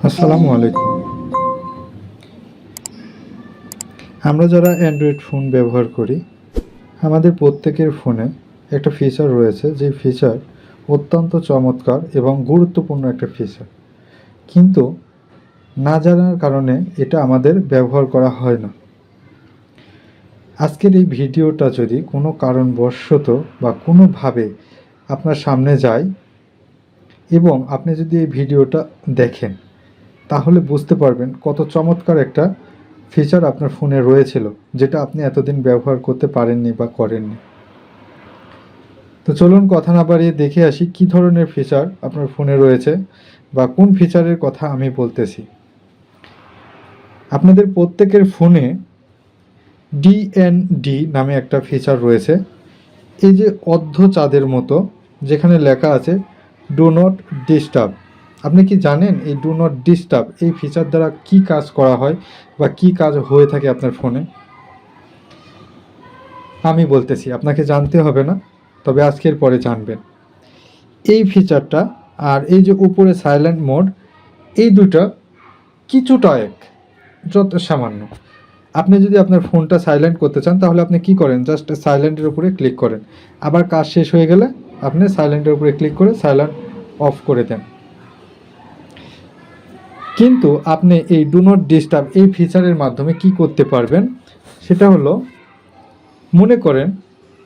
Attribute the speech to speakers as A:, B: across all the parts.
A: আসসালামু আলাইকুম। আমরা যারা অ্যান্ড্রয়েড ফোন ব্যবহার করি, আমাদের প্রত্যেকের ফোনে একটা ফিচার রয়েছে, যে ফিচার অত্যন্ত চমৎকার এবং গুরুত্বপূর্ণ একটা ফিচার, কিন্তু না জানার কারণে এটা আমাদের ব্যবহার করা হয় না। আজকের এই ভিডিওটা যদি কোনো কারণবশত বা কোনোভাবে আপনার সামনে যায় এবং আপনি যদি এই ভিডিওটা দেখেন, তাহলে বুঝতে পারবেন কত চমৎকার একটা ফিচার আপনার ফোনে রয়েছিল, যেটা আপনি এতদিন ব্যবহার করতে পারেননি বা করেননি। তো চলুন কথা না বাড়িয়ে দেখে আসি কী ধরনের ফিচার আপনার ফোনে রয়েছে বা কোন ফিচারের কথা আমি বলতেছি। আপনাদের প্রত্যেকের ফোনে ডিএনডি নামে একটা ফিচার রয়েছে। এই যে অর্ধ চাঁদের মতো যেখানে লেখা আছে ডু নট ডিস্টার্ব। আপনি কি জানেন এই ডু নট ডিস্টার্ব এই ফিচার দ্বারা কি কাজ করা হয় বা কি কাজ হয়ে থাকে আপনার ফোনে? আমি বলতেছি, আপনাকে জানতে হবে না, তবে আজকের পরে জানবেন। এই ফিচারটা আর এই যে উপরে সাইলেন্ট মোড, এই দুটা কিছুটা এক, যত সামান্য। আপনি যদি আপনার ফোনটা সাইলেন্ট করতে চান, তাহলে আপনি কি করেন? জাস্ট সাইলেন্টের উপরে ক্লিক করেন, আবার কাজ শেষ হয়ে গেলে আপনি সাইলেন্টের উপরে ক্লিক করে সাইলেন্ট অফ করে দেন। কিন্তু আপনি এই ডু নট ডিস্টার্ব এই ফিচারের মাধ্যমে কি করতে পারবেন, সেটা হলো, মনে করেন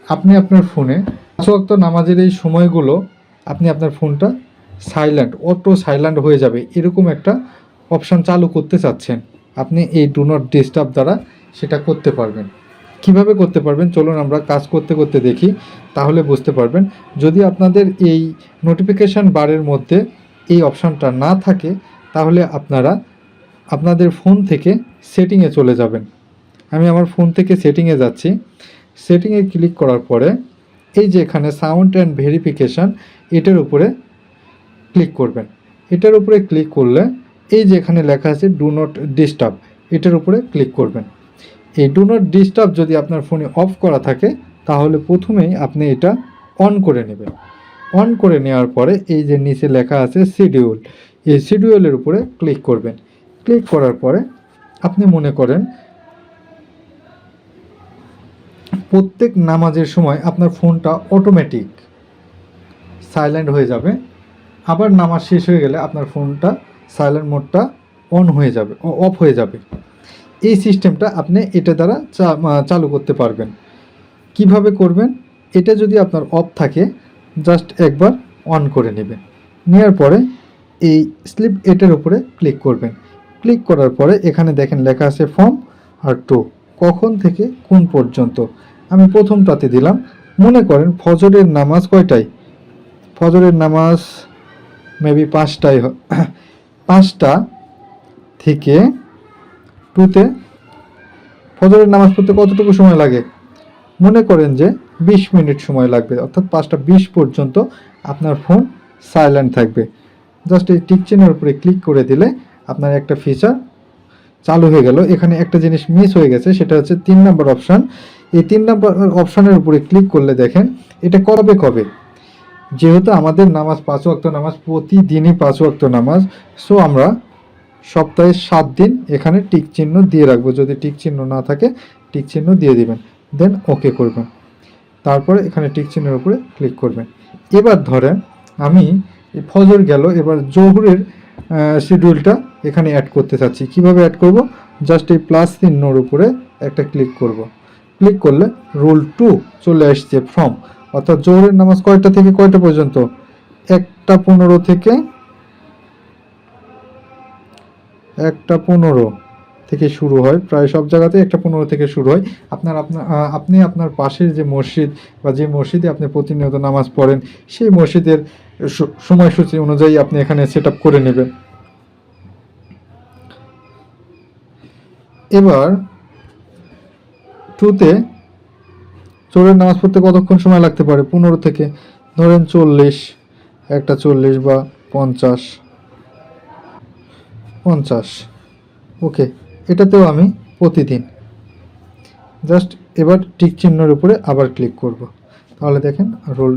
A: আপনি আপনার ফোনে 5 ওয়াক্ত নামাজের এই সময়গুলো আপনি আপনার ফোনটা সাইলেন্ট, অটো সাইলেন্ট হয়ে যাবে এরকম একটা অপশান চালু করতে চাচ্ছেন, আপনি এই ডু নট ডিস্টার্ব দ্বারা সেটা করতে পারবেন। কিভাবে করতে পারবেন চলুন আমরা কাজ করতে করতে দেখি, তাহলে বুঝতে পারবেন। যদি আপনাদের এই নোটিফিকেশান বারের মধ্যে এই অপশানটা না থাকে, তাহলে আপনারা আপনাদের ফোন থেকে সেটিংয়ে চলে যাবেন। আমি আমার ফোন থেকে সেটিংয়ে যাচ্ছি। সেটিংয়ে ক্লিক করার পরে এই যে এখানে সাউন্ড অ্যান্ড ভেরিফিকেশান, এটার উপরে ক্লিক করবেন। এটার উপরে ক্লিক করলে এই যে এখানে লেখা আছে ডু নট ডিস্টার্ব, এটার উপরে ক্লিক করবেন। এই ডু নট ডিস্টার্ব যদি আপনার ফোনে অফ করা থাকে, তাহলে প্রথমেই আপনি এটা অন করে নেবেন। অন করে নেওয়ার পরে এই যে নিচে লেখা আছে শিডিউল, এই শিডিউলের উপরে ক্লিক করবেন। ক্লিক করার পরে আপনি মনে করেন প্রত্যেক নামাজের সময় আপনার ফোনটা অটোমেটিক সাইলেন্ট হয়ে যাবে, আবার নামাজ শেষ হয়ে গেলে আপনার ফোনটা সাইলেন্ট মোডটা অন হয়ে যাবে, অফ হয়ে যাবে। এই সিস্টেমটা আপনি এটা দ্বারা চালু করতে পারবেন। কিভাবে করবেন? এটা যদি আপনার অফ থাকে, জাস্ট একবার অন করে নেবেন। নেওয়ার পরে এই স্লিপ এটার উপরে ক্লিক করবেন। ক্লিক করার পরে এখানে দেখেন লেখা আছে ফ্রম আর টু, কখন থেকে কোন পর্যন্ত। আমি প্রথমটাতে দিলাম। মনে করেন ফজরের নামাজ কয়টায়? ফজরের নামাজ মেবি 5টায়, 5টা থেকে 2তে ফজরের নামাজ পড়তে কতটুকু সময় লাগে? মনে করেন যে 20 মিনিট সময় লাগবে, অর্থাৎ 5টা 20 পর্যন্ত আপনার ফোন সাইলেন্ট থাকবে। জাস্ট এই টিক চিহ্নের উপরে ক্লিক করে দিলে আপনার একটা ফিচার চালু হয়ে গেল। এখানে একটা জিনিস মিস হয়ে গেছে, সেটা হচ্ছে 3 নম্বর অপশান। এই 3 নম্বর অপশানের উপরে ক্লিক করলে দেখেন এটা কবে, যেহেতু আমাদের নামাজ 5 ওয়াক্ত নামাজ, প্রতিদিনই 5 ওয়াক্ত নামাজ, সো আমরা সপ্তাহে 7 দিন এখানে টিক চিহ্ন দিয়ে রাখবো। যদি টিক চিহ্ন না থাকে, টিক চিহ্ন দিয়ে দিবেন, দেন ওকে করবেন। তারপরে এখানে টিক চিহ্নের উপরে ক্লিক করবেন। এবার ধরেন আমি ফজর গেল, এবার জোহরের শিডিউলটা এখানে অ্যাড করতে চাচ্ছি। কিভাবে অ্যাড করব? জাস্ট এই প্লাস চিহ্নর উপরে একটা ক্লিক করব। ক্লিক করলে রুল 2 চলে আসছে ফ্রম, অর্থাৎ জোহরের নামাজ কয়টা থেকে কয়টা পর্যন্ত? 1টা 15 থেকে 1টা 15 থেকে শুরু হয়, প্রায় সব জায়গাতে 1টা 15 থেকে শুরু হয়। আপনি আপনার পাশের যে মসজিদ বা যে মসজিদে আপনি প্রতিনিয়ত নামাজ পড়েন, সেই মসজিদের সময়সূচি অনুযায়ী আপনি এখানে সেট আপ করে নেবেন। এবার 2তে জোহরের নামাজ পড়তে কতক্ষণ সময় লাগতে পারে? 15 থেকে ধরেন 40, 1টা 40 বা 50। ওকে, এটাতেও আমি প্রতিদিন জাস্ট এবার টিক চিহ্নের উপরে আবার ক্লিক করব। তাহলে দেখেন রোল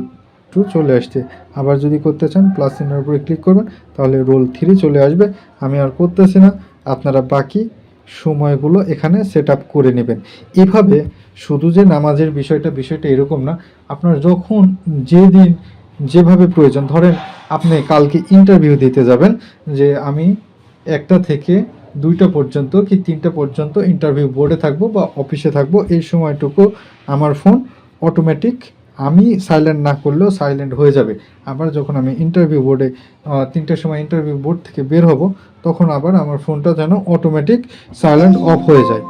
A: টু চলে আসছে। আবার যদি করতে চান প্লাস চিহ্নের উপরে ক্লিক করবেন, তাহলে রোল 3 চলে আসবে। আমি আর করতেছি না, আপনারা বাকি সময়গুলো এখানে সেট আপ করে নেবেন। এভাবে শুধু যে নামাজের বিষয়টা এরকম না, আপনার যখন যেদিন যেভাবে প্রয়োজন, ধরেন আপনি কালকে ইন্টারভিউ দিতে যাবেন, যে আমি 1টা থেকে 2টা পর্যন্ত কি 3টা পর্যন্ত ইন্টারভিউ বোর্ডে থাকবো বা অফিসে থাকবো, এই সময়টুকু আমার ফোন অটোমেটিক আমি সাইলেন্ট না করলেও সাইলেন্ট হয়ে যাবে। আবার যখন আমি ইন্টারভিউ বোর্ডে 3টার সময় ইন্টারভিউ বোর্ড থেকে বের হব, তখন আবার আমার ফোনটা যেন অটোমেটিক সাইলেন্ট অফ হয়ে যায়।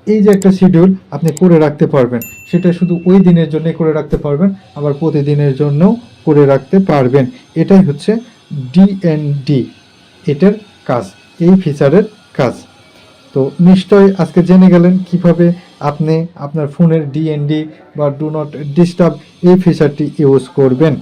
A: এই যে একটা শিডিউল আপনি করে রাখতে পারবেন, সেটা শুধু ওই দিনের জন্যই করে রাখতে পারবেন, আবার প্রতিদিনের জন্যও করে রাখতে পারবেন। এটাই হচ্ছে ডিএনডি, এটার কাজ, এই ফিচারের কাজ। তো নিশ্চয়ই আজকে জেনে গেলেন কিভাবে আপনি আপনার ফোনের ডিএনডি বা ডু নট ডিস্টার্ব এই ফিচারটি ইউজ করবেন।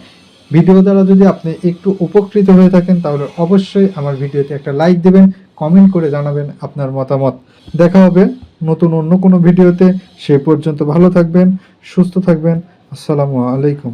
A: ভিডিও দ্বারা যদি আপনি একটু উপকৃত হয়ে থাকেন, তাহলে অবশ্যই আমার ভিডিওতে একটা লাইক দেবেন, কমেন্ট করে জানাবেন আপনার মতামত। দেখা হবে নতুন অন্য কোনো ভিডিওতে। সে পর্যন্ত ভালো থাকবেন, সুস্থ থাকবেন। আসসালামু আলাইকুম।